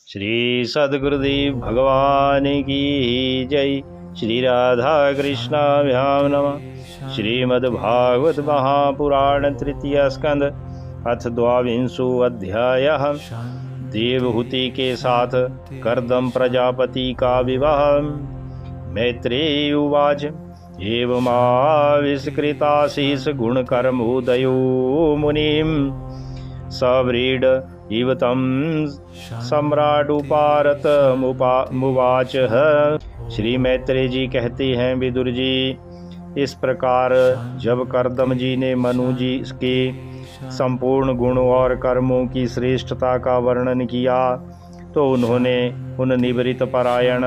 श्री सद्गुरुदेव भगवान की जय। श्री राधा कृष्णाभ्याम नमः। श्रीमद्भागवत महापुराण तृतीय स्कंद अथ द्वाविंशो अध्यायः। देवहूति के साथ कर्दम प्रजापति का विवाह। मैत्रेय उवाच एवमाविष्कृताशीष गुणकर्मोदयो मुनिं सव्रीड इव तं सम्राडुपारतमुवाच। श्री मैत्रेय जी कहते हैं, विदुर जी, इस प्रकार जब कर्दम जी ने मनु जी के संपूर्ण गुणों और कर्मों की श्रेष्ठता का वर्णन किया तो उन्होंने उन निवृत्त परायण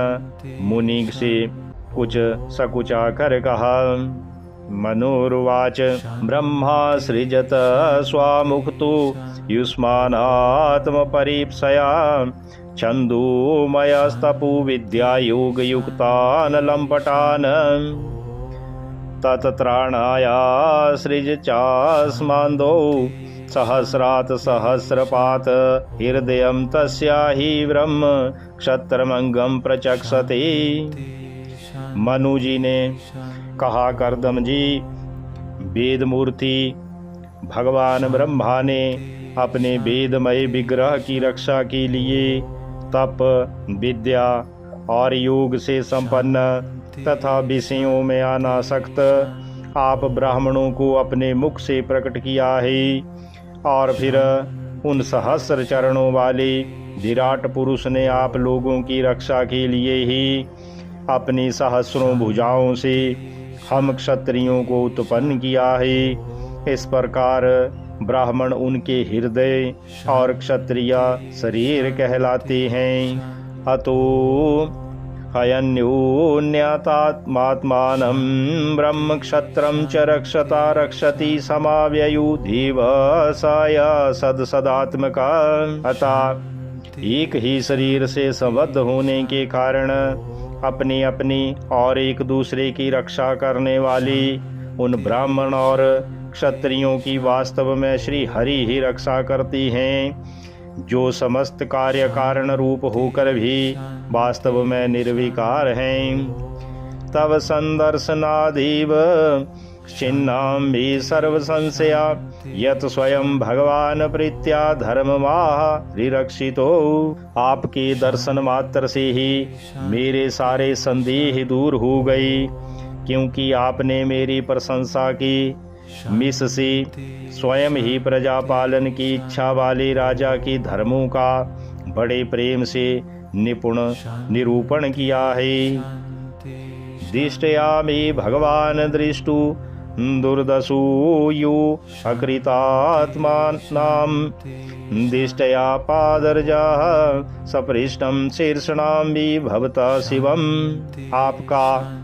मुनि से कुछ सकुचा कर कहा। मनुर्वाच ब्रह्मा सृजत स्वामुक्तो युष्मानात्म परीप्सया छन्दोमयस्तपु विद्या योग युक्तान लंपटान ततत्राणाया सृज चास्मान्दो सहस्रात् सहस्रपात हृदयं तस्या हि ब्रह्म क्षत्रमंगम प्रचक्षते। मनु जी ने कहा, कर्दम जी, वेद मूर्ति भगवान ब्रह्मा ने अपने वेदमय विग्रह की रक्षा के लिए तप, विद्या और योग से संपन्न तथा विषयों में अनासक्त आप ब्राह्मणों को अपने मुख से प्रकट किया है और फिर उन सहस्र चरणों वाले विराट पुरुष ने आप लोगों की रक्षा के लिए ही अपनी सहस्रों भुजाओं से हम क्षत्रियों को उत्पन्न किया है। इस प्रकार ब्राह्मण उनके हृदय और क्षत्रिय शरीर कहलाते हैं। अतो हयन्योन्यतात्मात्मानं ब्रह्म क्षत्रं च रक्षता रक्षति समाव्ययु दिवसाय सदसदात्मका। अतः एक ही शरीर से संबद्ध होने के कारण अपनी अपनी और एक दूसरे की रक्षा करने वाली उन ब्राह्मण और क्षत्रियों की वास्तव में श्री हरि ही रक्षा करती हैं, जो समस्त कार्य कारण रूप होकर भी वास्तव में निर्विकार हैं। तव संदर्शनादिव छिन्नां भी सर्व संशया यत स्वयं भगवान प्रीत्या धर्ममाह रिरक्षितो। आपके दर्शन मात्र से ही मेरे सारे संदेह दूर हो गई, क्योंकि आपने मेरी प्रशंसा की। मिस से स्वयं ही प्रजा पालन की इच्छा वाले राजा की धर्मों का बड़े प्रेम से निपुण निरूपण किया है। दिष्टयामि भगवान दृष्टु दुर्दशो अकृतात्मानां दिष्टया पादर्जा सपृष्टं शीर्षणां भी भवता शिवम। आपका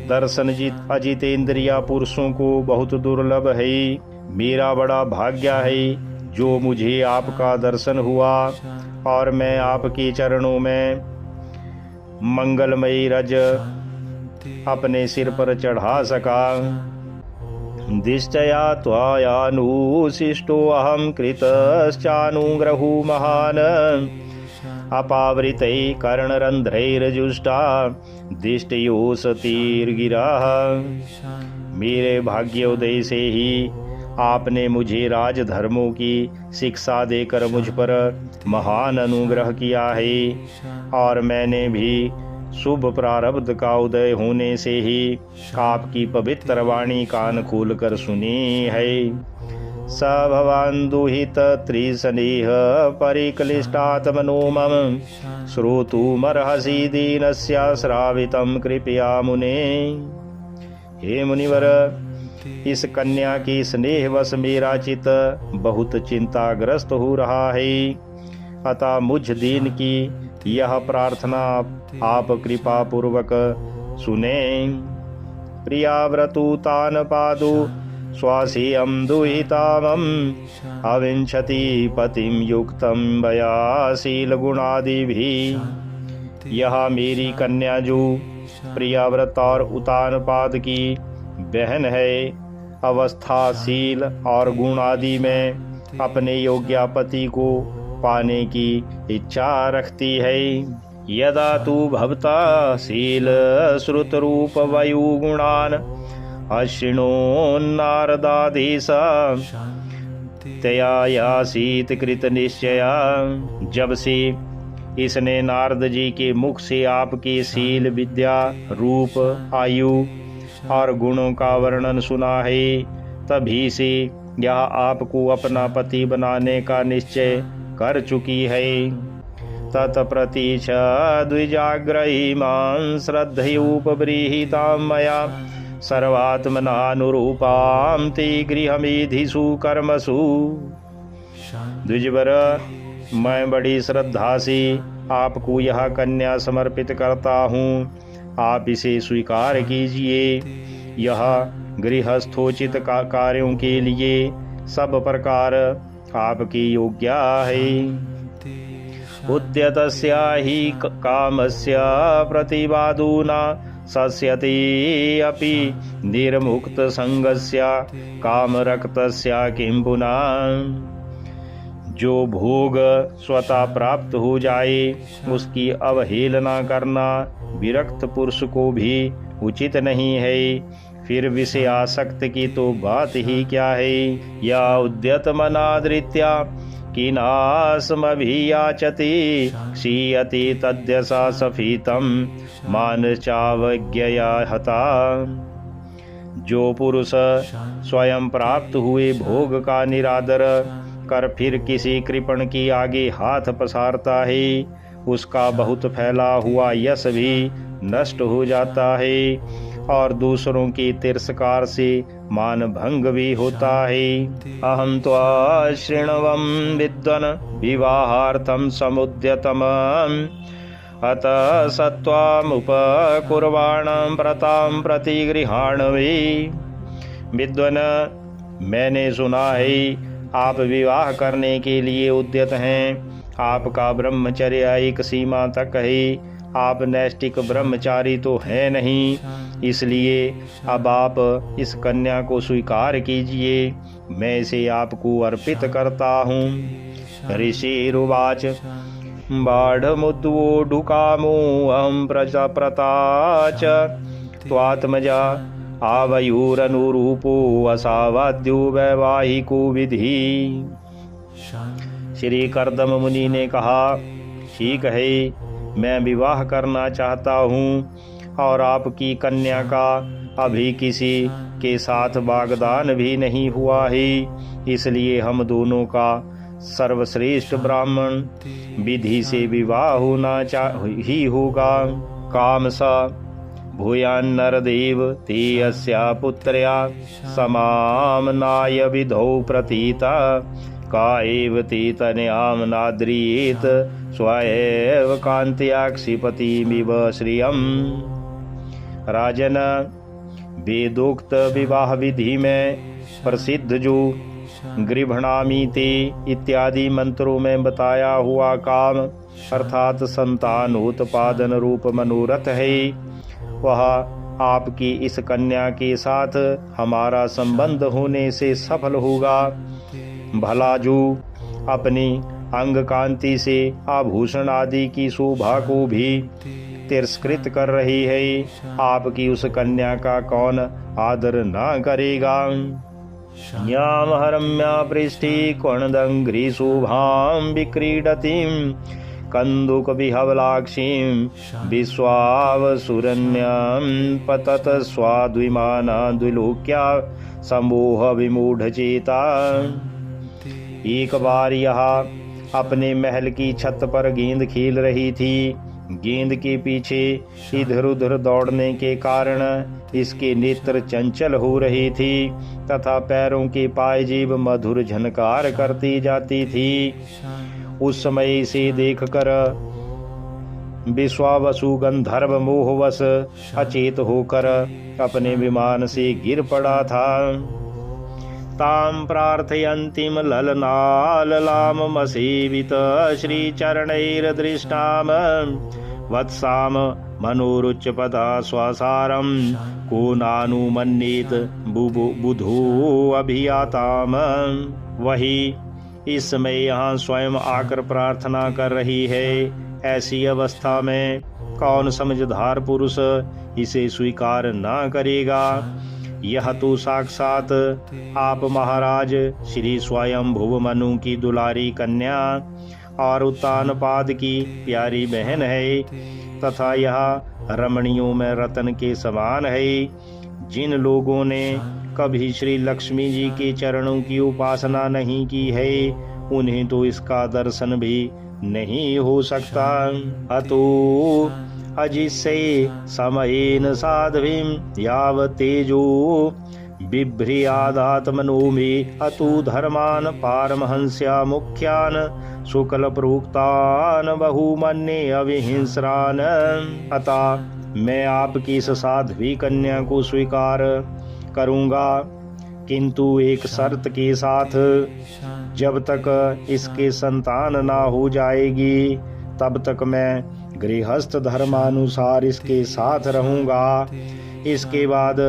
दर्शन अजितेंद्रिया पुरुषों को बहुत दुर्लभ है। मेरा बड़ा भाग्य है जो मुझे आपका दर्शन हुआ और मैं आपके चरणों में मंगलमयी रज अपने सिर पर चढ़ा सका। दिष्टया त्वयानुशिष्टो अहं कृतश्चानुग्रहो महान अपावृतै कर्णरन्ध्रैर्जुष्टा दिष्टयोऽसतीर्गिराः। मेरे भाग्योदय से ही आपने मुझे राजधर्मों की शिक्षा देकर मुझ पर महान अनुग्रह किया है और मैंने भी शुभ प्रारब्ध का उदय होने से ही आपकी पवित्र वाणी कान खोलकर सुनी है। स भवान् दुहित त्रिस्नेह परिक्लिष्टात्मनो मम श्रोतुमर्हसि दीनस्य श्रावितं कृपया मुने। हे मुनिवर, इस कन्या की स्नेहवश मेरा चित्त बहुत चिंताग्रस्त हो रहा है, अतः मुझ दीन की यह प्रार्थना आप कृपा पूर्वक सुने। प्रियाव्रतुतान पादु स्वासीयं दुहितामं अविंशति पतिं युक्तं वयाशील गुणादिभिः। यह मेरी कन्या जो प्रियाव्रत और उतानपाद की बहन है, अवस्थाशील और गुण आदि में अपने योग्यापति को पाने की इच्छा रखती है। यदा तू भवता शील श्रुत रूप वायु गुणान अश्विनो नारदाधीश तया यासीत कृत निश्चया। जब से इसने नारद जी के मुख से आपकी शील विद्या रूप आयु और गुणों का वर्णन सुना है, तभी से यह आपको अपना पति बनाने का निश्चय कर चुकी है। तत्प्रतीच द्विजाग्रही मां श्रद्धयोपबृहितां मया सर्वात्मनानुरूपां ते गृहमेधिषु कर्मसु। द्विजवर, मैं बड़ी श्रद्धा से आपको यह कन्या समर्पित करता हूँ, आप इसे स्वीकार कीजिए। यह गृहस्थोचित कार्यों के लिए सब प्रकार आपकी योग्य है। उद्यतस्या हि कामस्य प्रतिवादुना सस्यति अपि निर्मुक्त संगस्य कामरक्तस्य किं पुनः। जो भोग स्वतः प्राप्त हो जाए उसकी अवहेलना करना विरक्त पुरुष को भी उचित नहीं है, फिर विषय आसक्त की तो बात ही क्या है। या उद्यत मनादृत्या किनासमभियाचति क्षीयति तद्यसा सफीतम मान चावज्ञया हता। जो पुरुष स्वयं प्राप्त हुए भोग का निरादर कर फिर किसी कृपण की आगे हाथ पसारता है, उसका बहुत फैला हुआ यश भी नष्ट हो जाता है और दूसरों की तिरस्कार से मान भंग भी होता है। अहं त्वा शृण्वं विद्वन विवाहार्थं समुद्यतम अतः सत्वामुपकुर्वाणं प्रतां प्रतिगृहाणवे। विद्वन, मैंने सुना है आप विवाह करने के लिए उद्यत हैं। आपका ब्रह्मचर्य एक सीमा तक है, आप नैष्टिक ब्रह्मचारी तो है नहीं, इसलिए अब आप इस कन्या को स्वीकार कीजिए, मैं इसे आपको अर्पित करता हूँ। ऋषिरुवाच बाढ़मुद्वोढुकामो अहं प्रजाप्रताच त्वात्मजा आवयुरनुरूपो असावाद्यो वैवाहिको विधि। श्री कर्दम मुनि ने कहा, ठीक है, मैं विवाह करना चाहता हूँ और आपकी कन्या का अभी किसी के साथ वागदान भी नहीं हुआ है, इसलिए हम दोनों का सर्वश्रेष्ठ ब्राह्मण विधि से विवाह होना ही होगा। काम सा भूयान्नरदेव ते अस्या पुत्र्या समामनाय विधौ प्रतीता का एव ते तनयां नाद्रियेत स्वयं कांत्या क्षिपतिमिव श्रियम्। राजन, वेदोक्त विवाह विधि में प्रसिद्ध जो गृभणामि ते इत्यादि मंत्रों में बताया हुआ काम अर्थात संतानोत्पादन रूप मनोरथ है, वह आपकी इस कन्या के साथ हमारा संबंध होने से सफल होगा। भला जो अपनी अंग कांति से आभूषण आदि की शोभा को भी तिरस्कृत कर रही है, आपकी उस कन्या का कौन आदर न करेगा। याम हरम्या पृष्ठी कर्णदंघ्रि शोभां विक्रीडतीं कंदुक विहवलाक्षीं विश्वावसुरन्यां पतत स्वाद्विमाना द्विलोक्या सम्मोह विमूढ़ चेता। एक बार यह अपने महल की छत पर गेंद खेल रही थी। गेंद के पीछे इधर उधर दौड़ने के कारण इसके नेत्र चंचल हो रही थी तथा पैरों के पायजेब मधुर झनकार करती जाती थी। उस समय इसे देखकर विश्वावसु गंधर्व मोहवश अचेत होकर अपने विमान से गिर पड़ा था। ताम प्रार्थयन्तीम ललनाललामसेवित श्रीचरणैर्दृष्टाम वत्साम मनोरुच्चपदा स्वसारं को नानुमन्येत बुधो अभियाताम। वही इस समय यहाँ स्वयं आकर प्रार्थना कर रही है। ऐसी अवस्था में कौन समझदार पुरुष इसे स्वीकार न करेगा। यह तो साक्षात आप महाराज श्री स्वयंभुव मनु की दुलारी कन्या और उत्तानपाद की प्यारी बहन है, तथा यह रमणियों में रतन के समान है। जिन लोगों ने कभी श्री लक्ष्मी जी के चरणों की उपासना नहीं की है, उन्हें तो इसका दर्शन भी नहीं हो सकता। अतो अजिसे समयेन साध्वीं यावतेजो बिभ्रियादात्मनो में अतु धर्मान पारमहंस्या मुख्यान शुक्ल प्रोक्तान बहुमन्ये अविहिंस्रान। अतः मैं आपकी इस साध्वी कन्या को स्वीकार करूंगा, किंतु एक शर्त के साथ। जब तक इसके संतान ना हो जाएगी तब तक मैं गृहस्थ धर्मानुसार इसके साथ रहूंगा। इसके बाद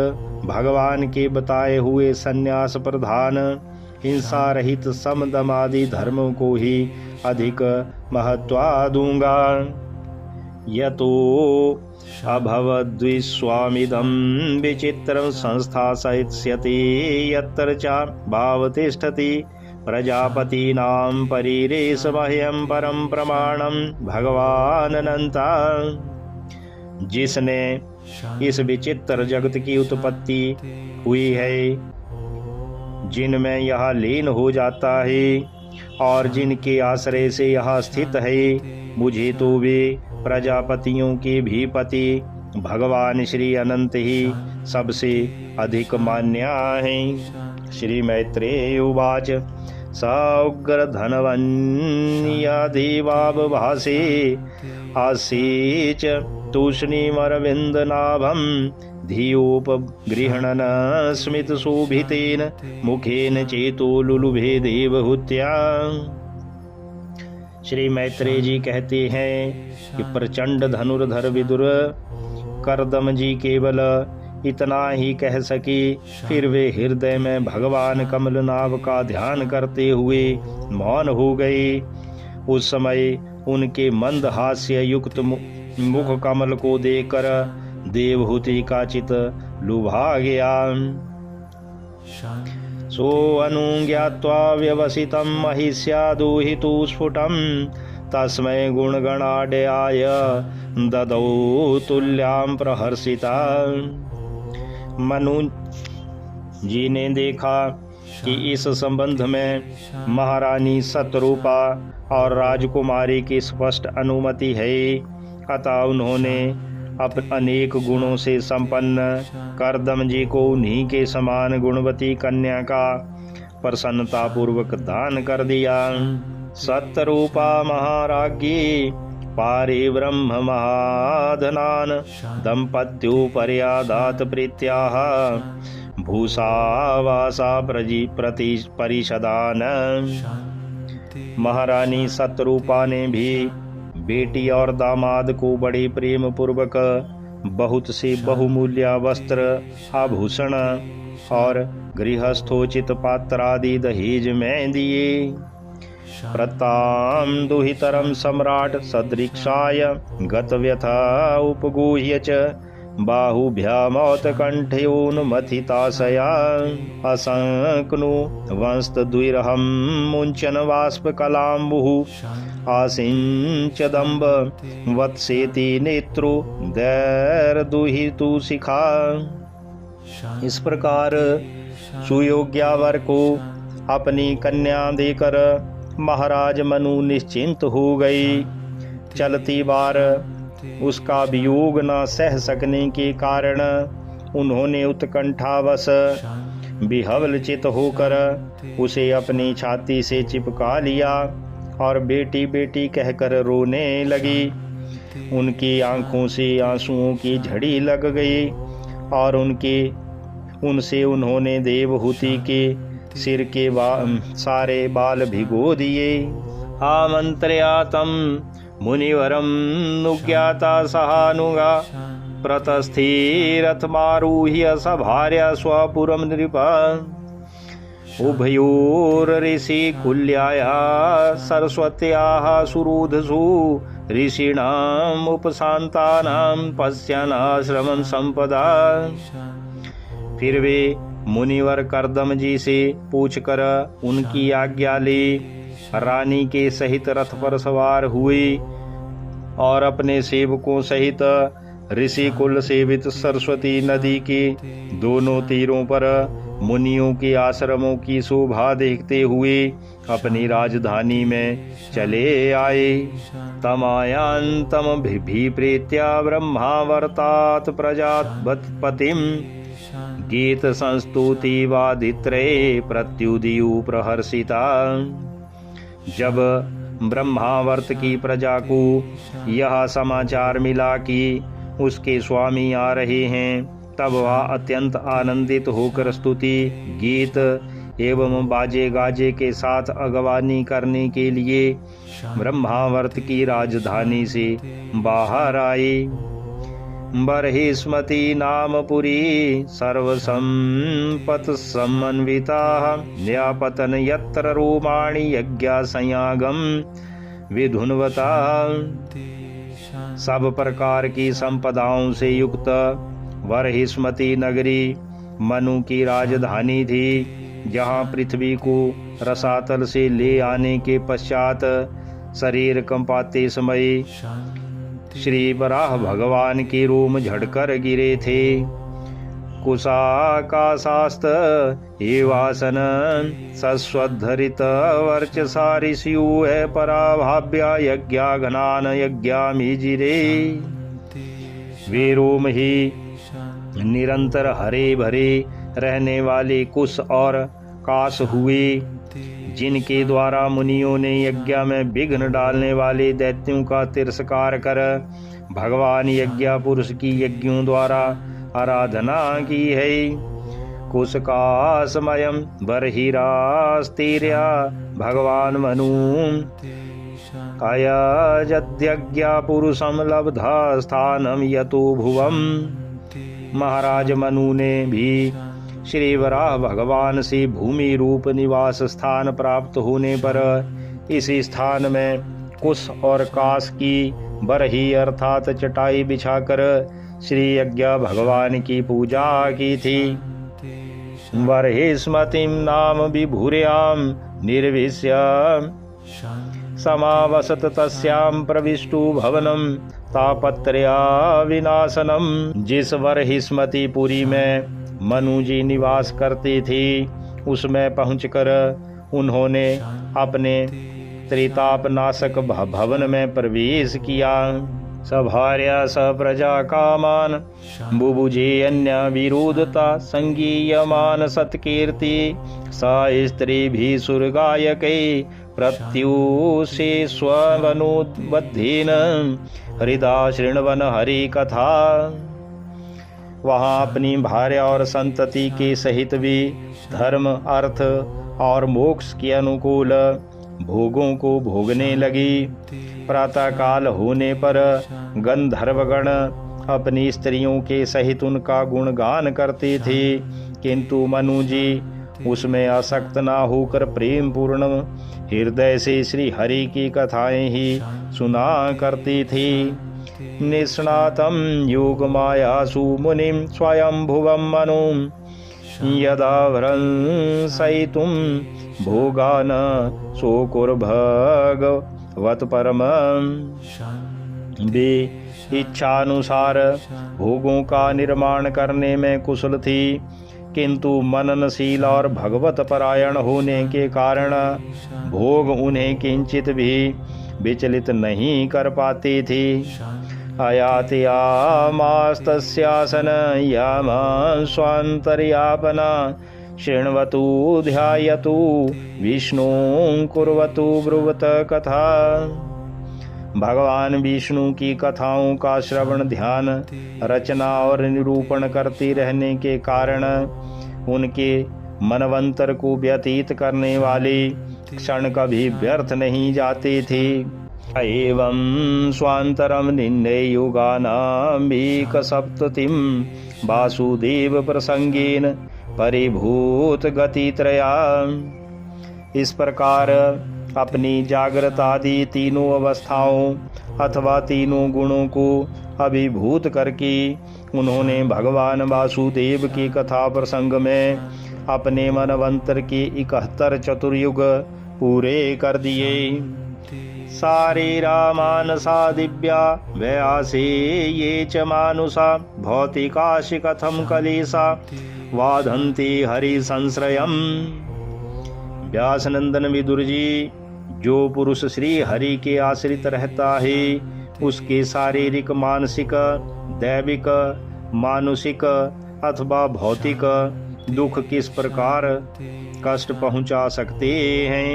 भगवान के बताए हुए संन्यास प्रधान हिंसा रहित समदम आदि धर्मों को ही अधिक महत्व दूंगा। यतो अभवद्विश्वामिदं विचित्रं संस्थास्यति यत्र च भावतिष्ठति प्रजापतीनां परीरेश मह्यं परम प्रमाणं भगवान अनंता। जिसने इस विचित्र जगत की उत्पत्ति हुई है, जिनमें यह लीन हो जाता है और जिनके आश्रय से यह स्थित है, मुझे तो वे प्रजापतियों के भी पति भगवान श्री अनंत ही सबसे अधिक मान्य हैं। श्री मैत्रेय उवाच स उग्र धनवन्या देवावभासे आसीच तूष्णीमरविन्दनाभं धियोपगृह्णन् स्मितशोभितेन मुखेन चेतो लुलुभे देवहूत्या। श्री मैत्रेय जी कहते हैं कि प्रचंड धनुर्धर विदुर करदम जी केवल इतना ही कह सके, फिर वे हृदय में भगवान कमलनाभ का ध्यान करते हुए मौन हो गए। उस समय उनके मंद हास्य युक्त मुख कमल को देखकर देवहूति का चित लुभा गया। सो अनुज्ञात्वा व्यवसितं महिष्यादुहितु स्फुटं तस्मै गुणगणाढ्याय ददौ तुल्यां प्रहर्षिता। मनु जी ने देखा कि इस संबंध में महारानी सतरूपा और राजकुमारी की स्पष्ट अनुमति है, अतः उन्होंने अनेक गुणों से संपन्न करदम जी को उन्हीं के समान गुणवती कन्या का प्रसन्नता पूर्वक दान कर दिया। सतरूपा महाराज्ञी पारे ब्रह्म महाधनान दंपत्योपर्यादात प्रीत्याह भूषावासा परिषदान। महारानी सतरूपा ने भी बेटी और दामाद को बड़े प्रेम पूर्वक बहुत से बहुमूल्य वस्त्र आभूषण और गृहस्थोचित पात्र आदि दहेज में दिए। प्रताम दुहितरम सम्राट सदृक्षाय गतव्यथा उपगूह्य च बाहुभ्यामौत कंठयोन्मथिताशया असंक्नु वंस्तद्विरहं मुञ्चन बाष्पकलाम्बुः आसिञ्चदम्ब वत्सेति नेत्रु दैर्दुहितु शिखा। इस प्रकार सुयोग्या वर को अपनी कन्या देकर महाराज मनु निश्चिंत हो गई। चलती बार उसका वियोग न सह सकने के कारण उन्होंने उत्कंठावश विह्वलचित होकर उसे अपनी छाती से चिपका लिया और बेटी बेटी कहकर रोने लगी। उनकी आंखों से आंसुओं की झड़ी लग गई और उनसे उन्होंने देवहूति के सिर के सारे बाल भिगो दिए। आमंत्रयातं मुनिवरं नुज्ञाता सहानुगा प्रतस्थिरथमारुह्य सभार्या स्वपुरं नृप। उभयोर्ऋषिकुल्याया सरस्वत्याः सुहृदसु ऋषीणाम् उपशान्तानां पश्यन्नाश्रमं संपदा। फिर वे मुनिवर कर्दम जी से पूछकर उनकी आज्ञा ली, रानी के सहित रथ पर सवार हुए और अपने सेवकों सहित ऋषि कुल सेवित सरस्वती नदी के दोनों तीरों पर मुनियों के आश्रमों की शोभा देखते हुए अपनी राजधानी में चले आए। तमायांतम प्रीत्या ब्रह्मावर्तात प्रजापतिम गीत संस्तुति वादित्रे प्रत्युदीयु प्रहर्षिता। जब ब्रह्मावर्त की प्रजा को यह समाचार मिला कि उसके स्वामी आ रहे हैं, तब वह अत्यंत आनंदित होकर स्तुति गीत एवं बाजे गाजे के साथ अगवानी करने के लिए ब्रह्मावर्त की राजधानी से बाहर आए। बर्हिस्मती नाम पुरी सर्वसंपत् समन्विता न्यापतन यत्र रोमाणि यज्ञा संयागम विधुनवता। सब प्रकार की संपदाओं से युक्त बर्हिस्मती नगरी मनु की राजधानी थी, जहाँ पृथ्वी को रसातल से ले आने के पश्चात शरीर कंपाते समय श्री वराह भगवान के रोम झड़कर गिरे थे। कुशाकाशास्त एवासन सस्वद्धरित वर्चसा ऋषियु है पराभाव्या यज्ञाघनान यज्ञामिजिरे। वे रोम ही निरंतर हरे भरे रहने वाले कुश और काश हुए, जिनके द्वारा मुनियों ने यज्ञ में विघ्न डालने वाले दैत्यों का तिरस्कार कर भगवान यज्ञ पुरुष की यज्ञों द्वारा आराधना की है। कुश काशमयम बर्हिरास्तीर्या भगवान मनु अयजद्यज्ञ पुरुषम लब्धा स्थानम यतो भुवम। महाराज मनु ने भी श्री वराह भगवान से भूमि रूप निवास स्थान प्राप्त होने पर इसी स्थान में कुश और काश की बरही अर्थात चटाई बिछाकर श्री यज्ञ भगवान की पूजा की थी। बर्हिस्मतीं नाम विभूर्याम निर्विश्य समावसत तस्याम प्रविष्टु भवनम तापत्रया विनाशनम। जिस बर्हिस्मती पुरी में मनु जी निवास करती थी, उसमें पहुंचकर उन्होंने अपने त्रिताप नाशक भवन में प्रवेश किया। सभार्या स प्रजा कामान बुभुजे अन्य विरोधता संगीयमान सत्कीर्ति सा स्त्री भी सुरगायकै प्रत्युषे स्वनुबद्धेन हृदा शृण्वन हरि कथा। वहाँ अपनी भार्या और संतति के सहित भी धर्म अर्थ और मोक्ष के अनुकूल भोगों को भोगने लगी। प्रातःकाल होने पर गंधर्वगण अपनी स्त्रियों के सहित उनका गुणगान करते थे, किंतु मनु जी उसमें आसक्त ना होकर प्रेम पूर्ण हृदय से श्री हरि की कथाएं ही सुना करती थी। निष्णातं योग मायासु मुनिं स्वयंभुवं मनु यदा भ्रंसयितुं भोगान सोकुर्भगवत परम। वे इच्छानुसार भोगों का निर्माण करने में कुशल थी, किंतु मननशील और भगवत परायण होने के कारण भोग उन्हें किंचित भी विचलित नहीं कर पाती थी। अयातयामास्तस्यासन यामा स्वान्तर्यापना शृण्वतु ध्यायतु विष्णुं कुर्वतु ब्रुवत कथा। भगवान विष्णु की कथाओं का श्रवण ध्यान रचना और निरूपण करती रहने के कारण उनके मनवंतर को व्यतीत करने वाले क्षण कभी व्यर्थ नहीं जाते थे। एवं स्वांतरम निन्ने युगानां 1 सप्ततिं वासुदेव प्रसंगेन परिभूत गति त्रया। इस प्रकार अपनी जागृत आदि तीनों अवस्थाओं अथवा तीनों गुणों को अभिभूत करके उन्होंने भगवान वासुदेव की कथा प्रसंग में अपने मनवंतर के 71 चतुर्युग पूरे कर दिए। शारीरा मानसा दिव्या व्यासे ये च मानुषा भौतिकाशि कथम कलेशा वाधन्ति हरि संश्रयम्। व्यासनंदन विदुर जी, जो पुरुष श्री हरि के आश्रित रहता है उसके शारीरिक, मानसिक, दैविक, मानुषिक अथवा भौतिक दुख किस प्रकार कष्ट पहुंचा सकते हैं।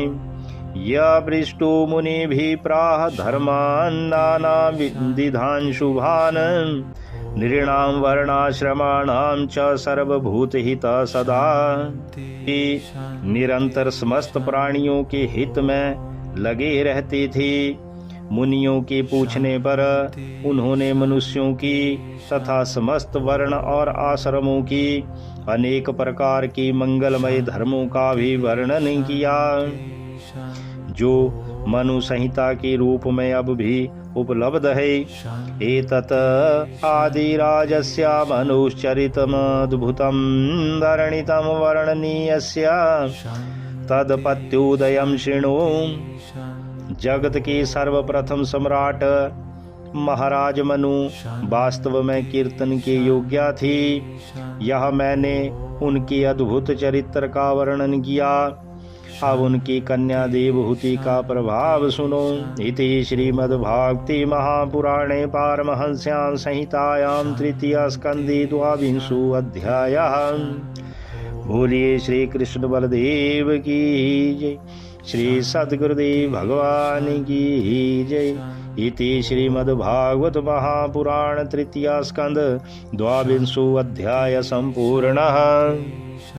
यह पृष्ठो मुनि भी प्राह धर्मान नाना विधान शुभान नृणाम वर्णाश्रमाणाम च सर्वभूत हित सदा। निरंतर समस्त प्राणियों के हित में लगे रहते थे। मुनियों के पूछने पर उन्होंने मनुष्यों की तथा समस्त वर्ण और आश्रमों की अनेक प्रकार की मंगलमय धर्मों का भी वर्णन किया, जो मनु संहिता के रूप में अब भी उपलब्ध है। एतत् आदिराजस्य मनुश्चरितमद्भुतं वर्णितं वर्णनीयस्य तदपत्युदयं शृणु। जगत के सर्वप्रथम सम्राट महाराज मनु वास्तव में कीर्तन के योग्य थी। यह मैंने उनके अद्भुत चरित्र का वर्णन किया। अब उनकी कन्या देवहूति का प्रभाव सुनो। इति श्रीमद्भागवते महापुराणे पारमहंस्यां संहितायां तृतीय स्कंदे द्वाविंशो अध्यायः। बोलिए श्री कृष्ण बलदेव की जय। श्री सद्गुरुदेव भगवान की जय। इति श्रीमद्भागवत महापुराण तृतीय स्कंद द्वाविंशो अध्याय संपूर्णः।